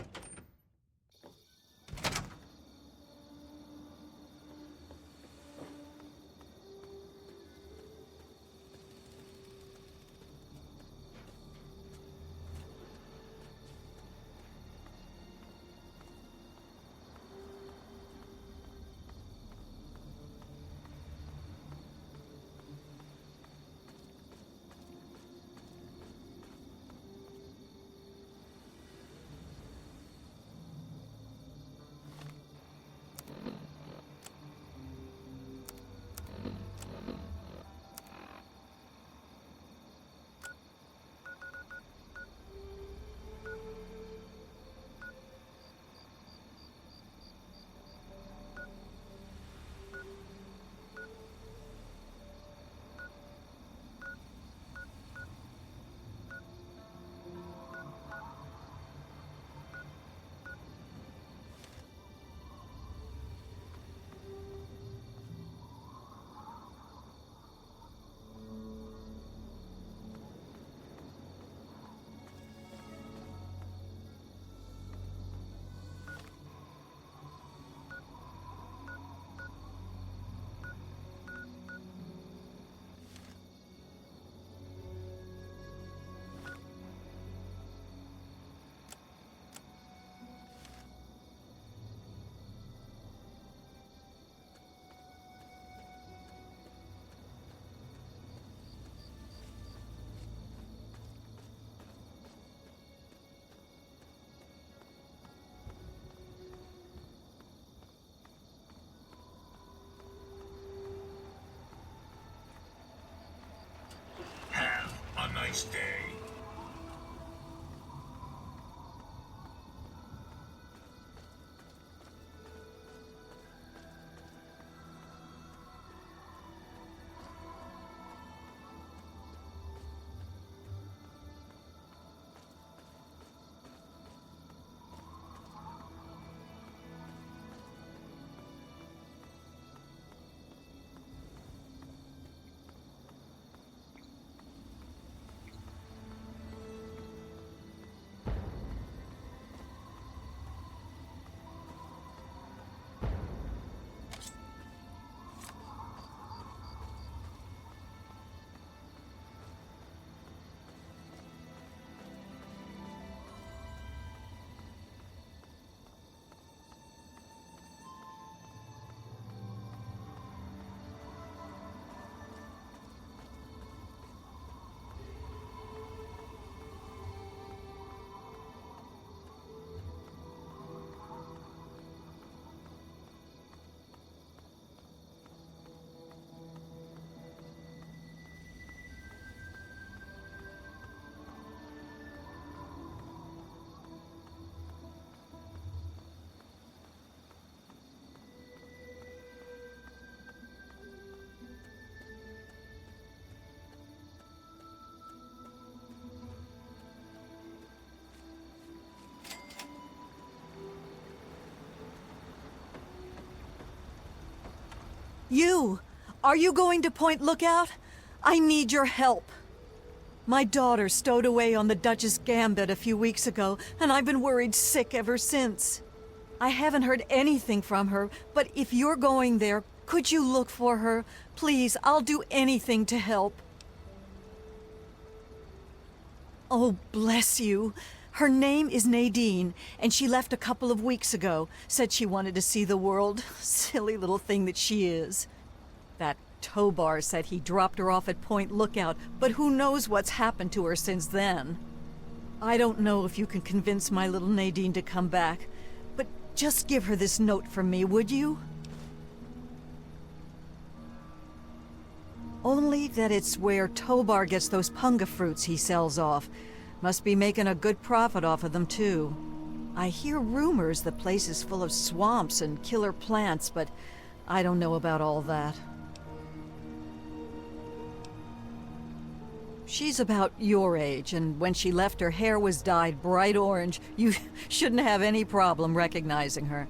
You! Are you going to Point Lookout? I need your help. My daughter stowed away on the Duchess Gambit a few weeks ago, and I've been worried sick ever since. I haven't heard anything from her, but if you're going there, could you look for her? Please, I'll do anything to help. Oh, bless you. Her name is Nadine, and she left a couple of weeks ago. Said she wanted to see the world. Silly little thing that she is. That Tobar said he dropped her off at Point Lookout, but who knows what's happened to her since then. I don't know if you can convince my little Nadine to come back, but just give her this note from me, would you? Only that it's where Tobar gets those punga fruits he sells off. Must be making a good profit off of them, too. I hear rumors the place is full of swamps and killer plants, but I don't know about all that. She's about your age, and when she left, her hair was dyed bright orange. You shouldn't have any problem recognizing her.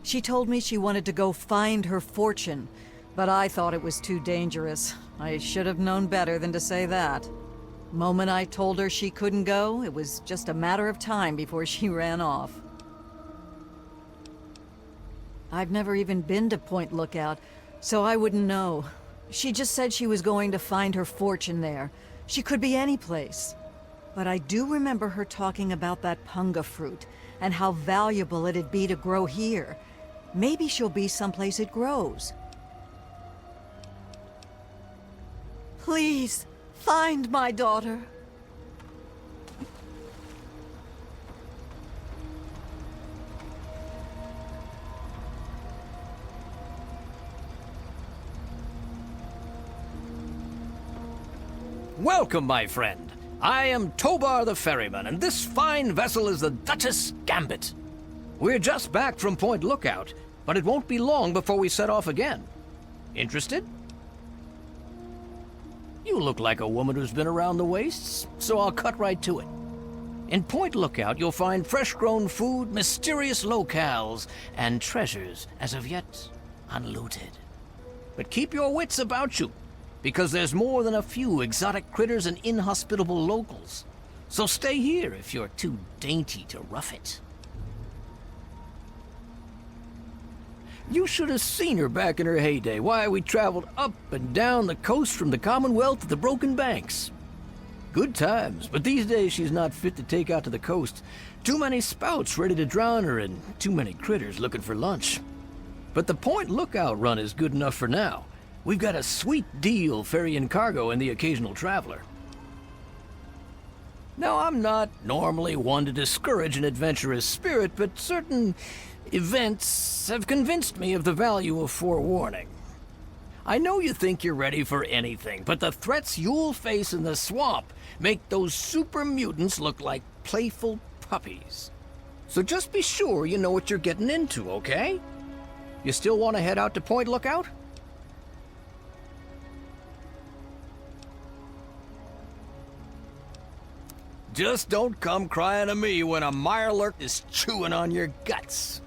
She told me she wanted to go find her fortune, but I thought it was too dangerous. I should have known better than to say that. Moment I told her she couldn't go, it was just a matter of time before she ran off. I've never even been to Point Lookout, so I wouldn't know. She just said she was going to find her fortune there. She could be any place. But I do remember her talking about that punga fruit, and how valuable it'd be to grow here. Maybe she'll be someplace it grows. Please, find my daughter. Welcome, my friend. I am Tobar the ferryman, and this fine vessel is the Duchess Gambit. We're just back from Point Lookout, but it won't be long before we set off again. Interested? You look like a woman who's been around the wastes, so I'll cut right to it. In Point Lookout, you'll find fresh-grown food, mysterious locales, and treasures as of yet unlooted. But keep your wits about you, because there's more than a few exotic critters and inhospitable locals. So stay here if you're too dainty to rough it. You should have seen her back in her heyday. Why, we traveled up and down the coast from the Commonwealth to the Broken Banks. Good times, but these days she's not fit to take out to the coast. Too many spouts ready to drown her and too many critters looking for lunch. But the Point Lookout run is good enough for now. We've got a sweet deal ferrying cargo and the occasional traveler. Now, I'm not normally one to discourage an adventurous spirit, but certain events have convinced me of the value of forewarning. I know you think you're ready for anything, but the threats you'll face in the swamp make those super mutants look like playful puppies. So just be sure you know what you're getting into, okay? You still want to head out to Point Lookout? Just don't come crying to me when a mirelurk is chewing on your guts.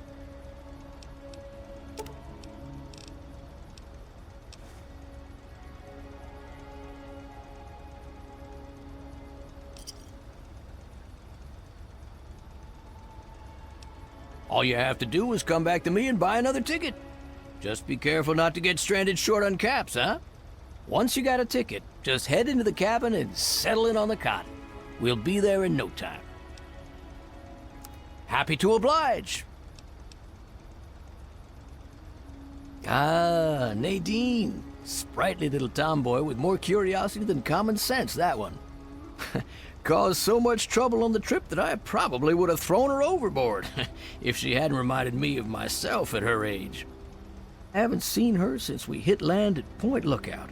All you have to do is come back to me and buy another ticket. Just be careful not to get stranded short on caps, huh? Once you got a ticket, just head into the cabin and settle in on the cot. We'll be there in no time. Happy to oblige. Ah, Nadine. Sprightly little tomboy with more curiosity than common sense, that one. Caused so much trouble on the trip that I probably would have thrown her overboard if she hadn't reminded me of myself at her age. Haven't seen her since we hit land at Point Lookout.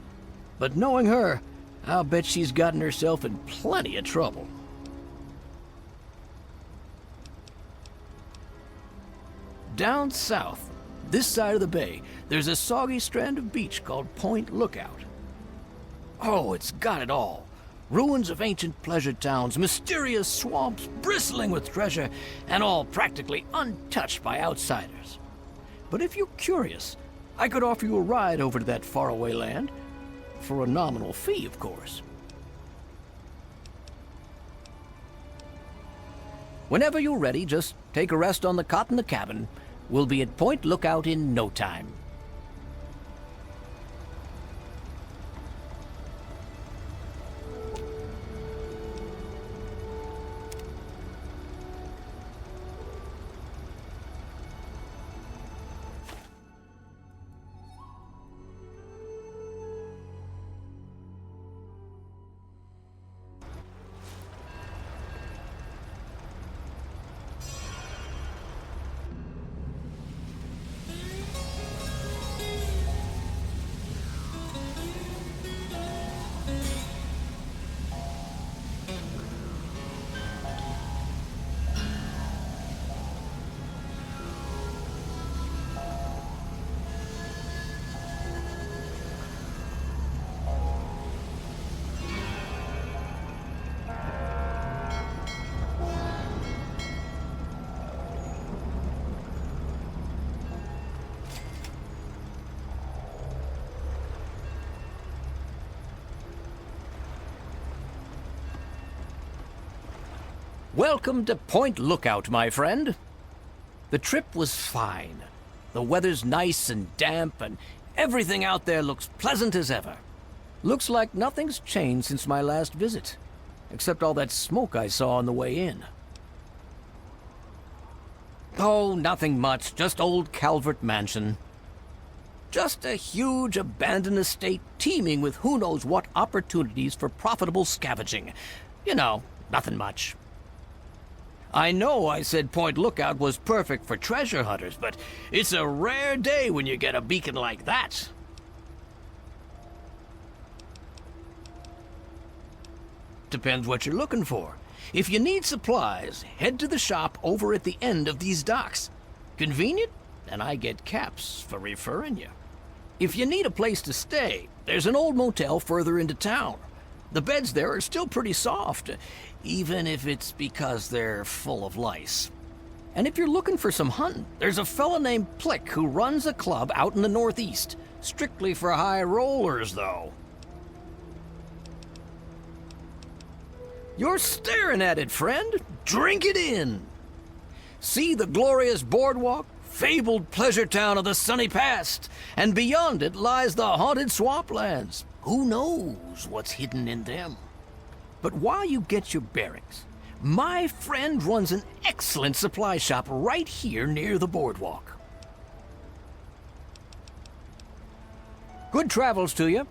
But knowing her, I'll bet she's gotten herself in plenty of trouble. Down south, this side of the bay, there's a soggy strand of beach called Point Lookout. Oh, it's got it all. Ruins of ancient pleasure towns, mysterious swamps bristling with treasure, and all practically untouched by outsiders. But if you're curious, I could offer you a ride over to that faraway land. For a nominal fee, of course. Whenever you're ready, just take a rest on the cot in the cabin. We'll be at Point Lookout in no time. Welcome to Point Lookout, my friend. The trip was fine. The weather's nice and damp, and everything out there looks pleasant as ever. Looks like nothing's changed since my last visit, except all that smoke I saw on the way in. Oh, nothing much, just old Calvert Mansion. Just a huge abandoned estate teeming with who knows what opportunities for profitable scavenging. You know, nothing much. I know I said Point Lookout was perfect for treasure hunters, but it's a rare day when you get a beacon like that. Depends what you're looking for. If you need supplies, head to the shop over at the end of these docks. Convenient? And I get caps for referring you. If you need a place to stay, there's an old motel further into town. The beds there are still pretty soft, even if it's because they're full of lice. And if you're looking for some hunting, there's a fella named Plick who runs a club out in the northeast. Strictly for high rollers, though. You're staring at it, friend. Drink it in. See the glorious boardwalk, fabled pleasure town of the sunny past, and beyond it lies the haunted swamplands. Who knows what's hidden in them? But while you get your bearings, my friend runs an excellent supply shop right here near the boardwalk. Good travels to you.